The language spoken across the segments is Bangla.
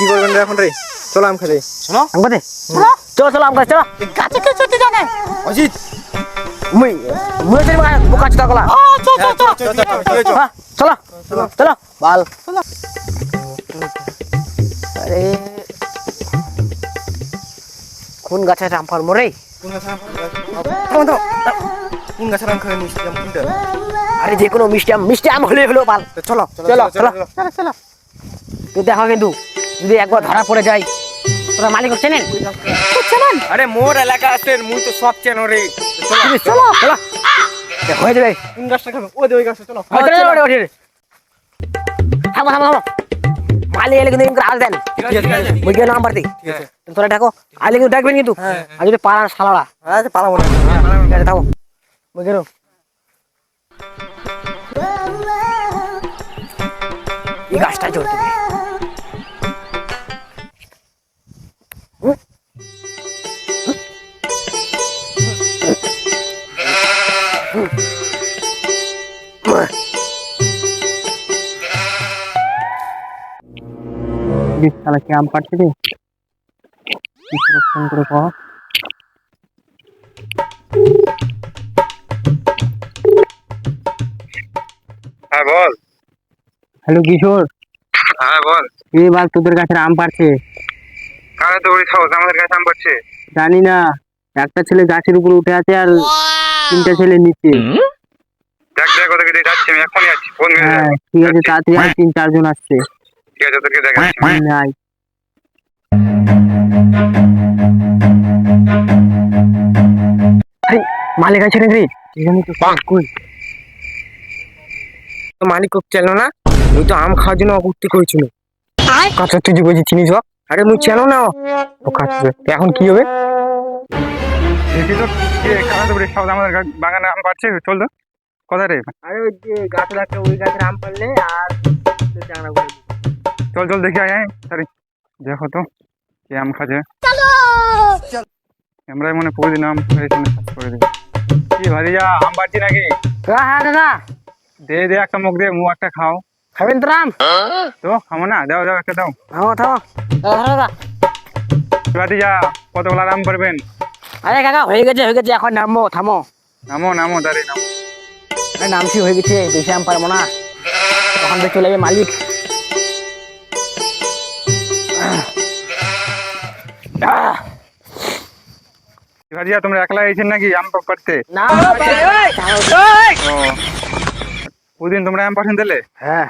কি করবেন রে এখন রে? চলো আম খেতে। শোনো আম খাতে চলো চলো আম খাতে চলো গাছে কে চড়তে জানে? অজিত মুই মুই চলি বুকা চটা কলা চল চল চল চলো চলো বাল আরে কোন গাছে আম ফল রে? কোন গাছের আম খাবেন? মিষ্টি আম কোনটা? আরে যে কোনো মিষ্টি আম হলে হলো বাল। চলো চলো চলো চলো তুই দেখো কিন্তু যদি একবার ধরা পড়ে যায় তোরা মালিক চেনেন? চলেন আরে মোর এলাকা আছে, মুই তো সব চেনো রে। চলো চলো চলো হয়ে যাবে। কোন গাছটা খাবে? ওই গাছটা চলো। থামো থামো থামো মালিক এলে কিন্তু আজ দেন বুঝে নাম্বার দিই ঠিক আছে। তোরা ডাকো আলে কিন্তু ডাকবেন কিন্তু আর যদি পাড়ার শালারা আচ্ছা পালাবো না। ঠিক আছে থামো বুঝে এই গাছটা চড়তে শালা কি আম কাটছে রে ফোন করে কহ হ্যাঁ বল। হ্যালো কিশোর হ্যাঁ বল। এই বাল তোদের গাছের আম পাড়ছে কারা তো ওই সাহস আমাদের কাছে আম পাচ্ছে? জানি না একটা ছেলে গাছের উপরে উঠে আছে আর তিনটা ছেলে নিচে দেখ দেখ ওদেরকে দিয়ে যাচ্ছি, আমি এখনই যাচ্ছি, ফোন মেরে হ্যাঁ যাচ্ছি। ঠিক আছে তাড়াতাড়ি আর 3-4 জন আসছে ঠিক আছে ওদেরকে দেখাচ্ছি। নাই আরে মালিক আছে রে কি জানি তো কই তো মালিক চেনো না ওই তো আম খাওয়ার জন্য উঠতে করেছিল কাঁচা তুই যে বলছি চিনিস আরে মুই চেনো না ও কাঁচা এখন কি হবে? দেখি তো কারা তো সাহস আমাদের বাগানে আম পাচ্ছে, চল তো। কোথায় রে? আরে ওই যে গাছ রাখতে ওই গাছের আম পারলে আর জানা করে চল চল দেখি আয় সরি দেখো তো কে আম খাচ্ছে। আমরাই মনে প্রতিদিন আম খাইছি করে দেবো। কি ভারিয়া আম পাচ্ছি নাকি? হ্যাঁ দাদা দে দে একটা মুখ দে, মুখ একটা খাও খাবেন তো আম? তো খাবো না, দাও দাও একটা দাও। থামো থামো দাদা ভাতিজা কতগুলা আম পারবেন? আরে কাকা হয়ে গেছে এখন নামবো থামো নামো নামো দাঁড়িয়ে নামো। আরে নামছি হয়ে গেছে বেশি আম পারবো না তখন তো চলে যাবে মালিক ভাতিজা তোমরা একলা এসেছেন নাকি আম পাড়তে? না ও প্রতিদিন তোমরা আম পাঠান দিলে? হ্যাঁ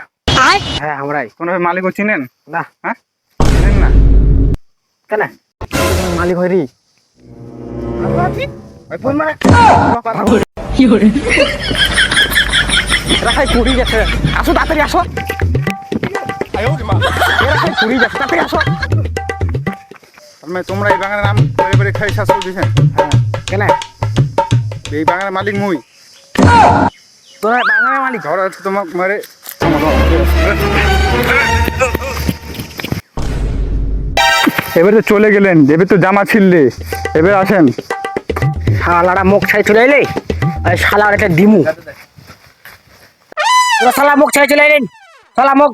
হ্যাঁ আমরাই কোনো মালিকও চিনেন? না হ্যাঁ চিনেন না? কেন মালিক হই রি রাখাই পুরি গেছে আসো তাড়াতাড়ি আসো পুরি গেছে তাড়াতাড়ি আসো তোমরা এই বাগানের আম করে করে খাই শেষ করে দিয়েছেন? হ্যাঁ কেন এই বাগানের মালিক মুই। তোরা বাঙালি মালিক ঝড় আছে তোমার মারে। এবার তো চলে গেলেন, এবার তো জামা ছিললে, এবার আসেন। শালারা মুখ ছাই চলে এলে আর শালার একটা ডিমু তোরা শালা মুখ ছাই চলে এলেন শালা মুখ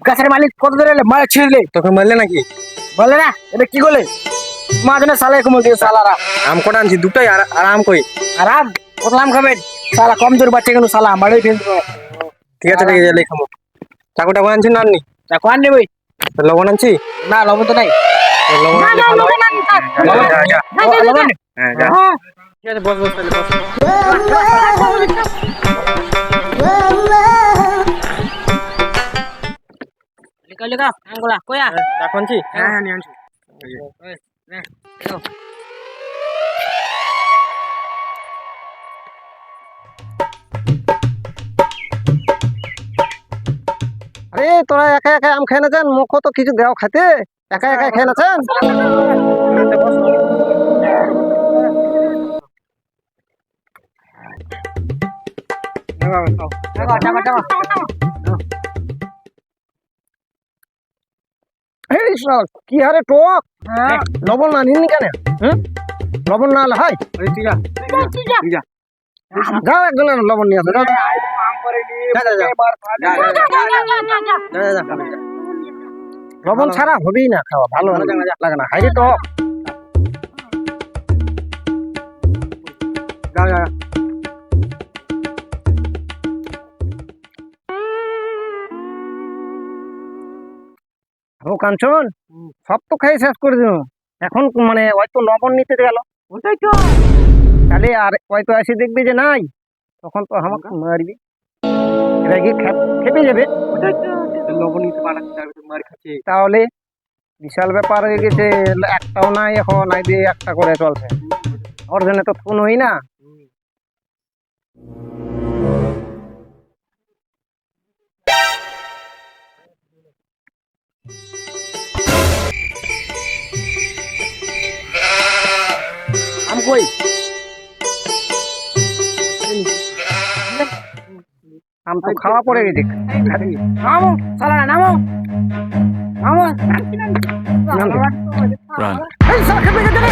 গাছের মালিক কত ধরে এলে মারা ছিঁড়লে তোকে মারলে নাকি? বলে না এটা কি বলে মা জানে শালাই কমল দিয়ে শালারা আম কটা আনছি? দুটাই। আর আম কই? আরাম কত আম খাবেন শালা কমজোর বাচ্চা কেন শালা মারাই ফেলতে ঠিক আছে লেই খাবো। চাকু টাকু আনছেন না আননি? তা কোন নেবই লবণ আনছি? না লবণ তো নাই লবণ আনলে ভালো হয়। লবণ হ্যাঁ যা। ঠিক আছে বস বস তাহলে বস। লিখা লিখা আমগুলা কয়া চাকু আনছি? হ্যাঁ হ্যাঁ নিয়ে আনছি আরে তোরা একা একা আম খেয়ে নেছেন, মুখও তো কিছু দেও খেতে, একা একা খেয়ে নেছেন। এই শাল, কি হারে টক লবণ না নিননি কেন? লবণ না হলে হয়? যাও একজন লবণ নিয়ে আসো, যাও। যা, যা, যা। যা, যা, যা। লবণ ছাড়া হবেই না খাওয়া, ভালো লাগে না, হাইরে টক। ও কাঞ্চন, সব তো খাই শেষ করে দিল, এখন মানে হয়তো লবণ নিতে গেল, ওটাই তো তাহলে আর হয়তো এসে দেখবে যে নাই, তখন তো আমাকে মারবি, রেগে খেপে যাবে। ওটাই তো লবণ নিতে পারাচ্ছে মার খাচ্ছে। তাহলে বিশাল ব্যাপার হয়ে গেছে, একটাও নাই এখন, নাই দিয়ে একটা করে চলছে, ওর জন্য তো ফোন হই না। আম কই? আম তো খাওয়া পড়ে গেছে। নামো সালা নামো নামো। এই শালা খেপে গেছে রে।